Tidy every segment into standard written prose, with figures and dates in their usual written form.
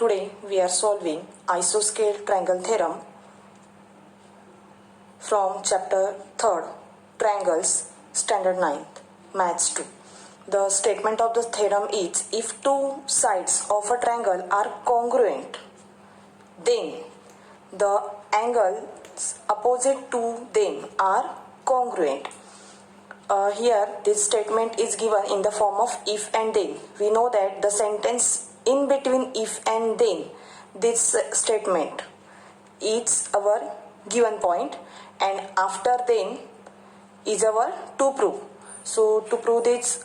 Today we are solving isosceles triangle theorem from chapter 3rd, Triangles, Standard 9th, Maths 2. The statement of the theorem is, if two sides of a triangle are congruent, then the angles opposite to them are congruent. Here this statement is given in the form of if and then. We know that the sentence in between if and then, this statement is our given point, and after then is our to prove. So to prove this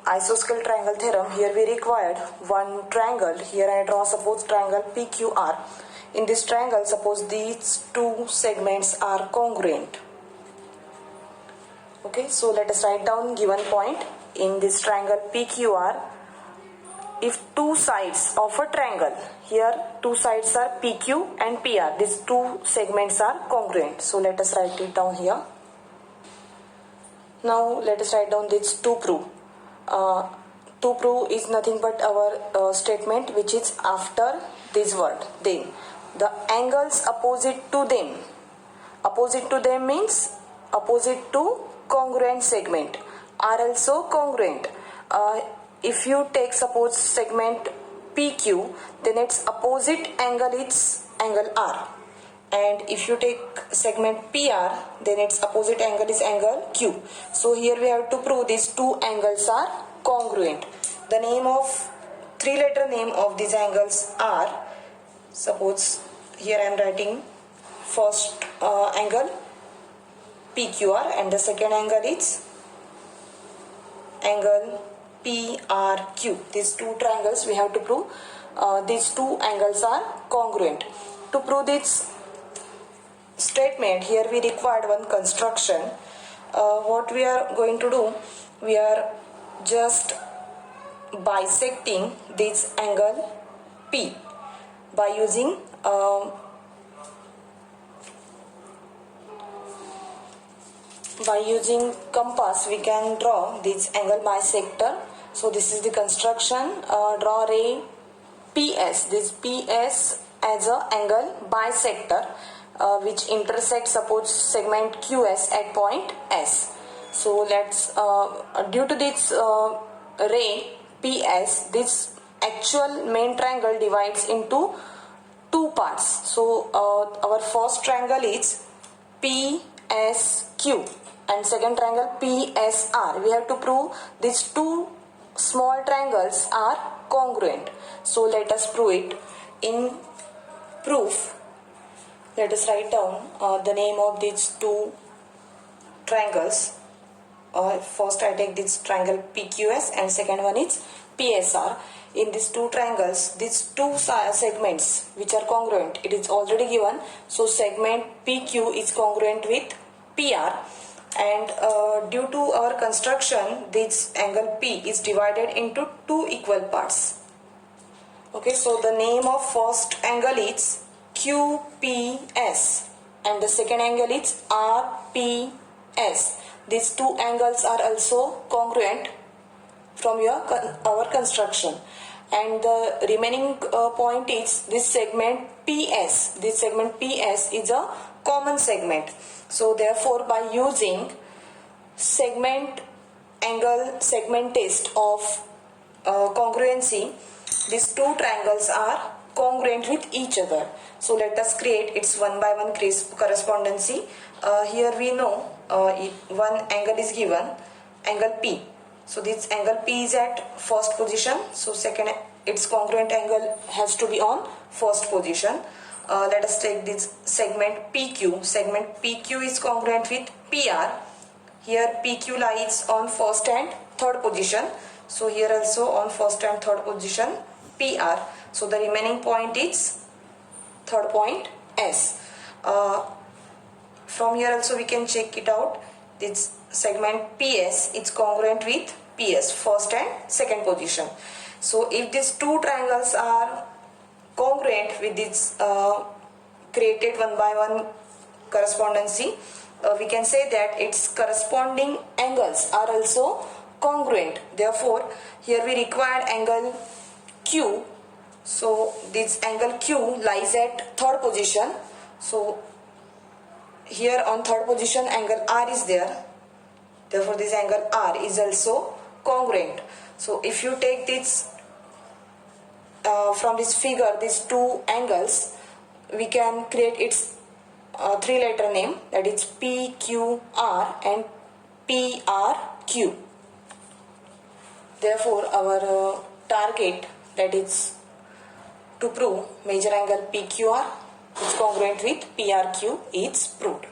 isosceles triangle theorem, here we required one triangle. Here I draw suppose triangle PQR. In this triangle, suppose these two segments are congruent. Okay, so let us write down given point in this triangle PQR. If two sides of a triangle, here two sides are PQ and PR, these two segments are congruent. So let us write it down here. Now let us write down this to prove. To prove is nothing but our statement which is after this word then. The angles opposite to them. Opposite to them means opposite to congruent segment are also congruent. If you take suppose segment PQ, then its opposite angle is angle R. And if you take segment PR, then its opposite angle is angle Q. So here we have to prove these two angles are congruent. The name of, three-letter name of these angles are, suppose here I am writing first angle PQR and the second angle is angle PRQ. These two triangles we have to prove these two angles are congruent. To prove this statement, here we required one construction. What we are going to do, we are just bisecting this angle P by using compass. We can draw this angle bisector. So this is the construction. Draw ray PS, this PS as a angle bisector which intersects suppose segment QS at point S. So let's due to this ray PS, this actual main triangle divides into two parts. So our first triangle is PSQ and second triangle PSR. We have to prove these two small triangles are congruent. So let us prove it. In proof, let us write down the name of these two triangles. First I take this triangle PQS and second one is PSR. In these two triangles, these two segments which are congruent, it is already given. So segment PQ is congruent with PR, and due to our construction, this angle P is divided into two equal parts. Okay, so the name of first angle is QPS and the second angle is RPS. These two angles are also congruent from our construction, and the remaining point is this segment PS. This segment PS is a common segment. So therefore, by using segment test of congruency, these two triangles are congruent with each other. So let us create its one by one correspondency. Here we know one angle is given, angle P. So this angle P is at first position. So second, its congruent angle has to be on first position. Let us take this segment PQ. Segment PQ is congruent with PR. Here PQ lies on first and third position. So here also on first and third position PR. So the remaining point is third point S. From here also we can check it out. This segment PS is congruent with PS, first and second position. So if these two triangles are congruent with this created one by one correspondency, we can say that its corresponding angles are also congruent. Therefore, here we require angle Q So this angle Q lies at third position. So here on third position angle R is there. Therefore this angle R is also congruent. So if you take this from this figure, these two angles, we can create its three-letter name, that is PQR and PRQ. Therefore our target, that is to prove major angle PQR is congruent with PRQ, is proved.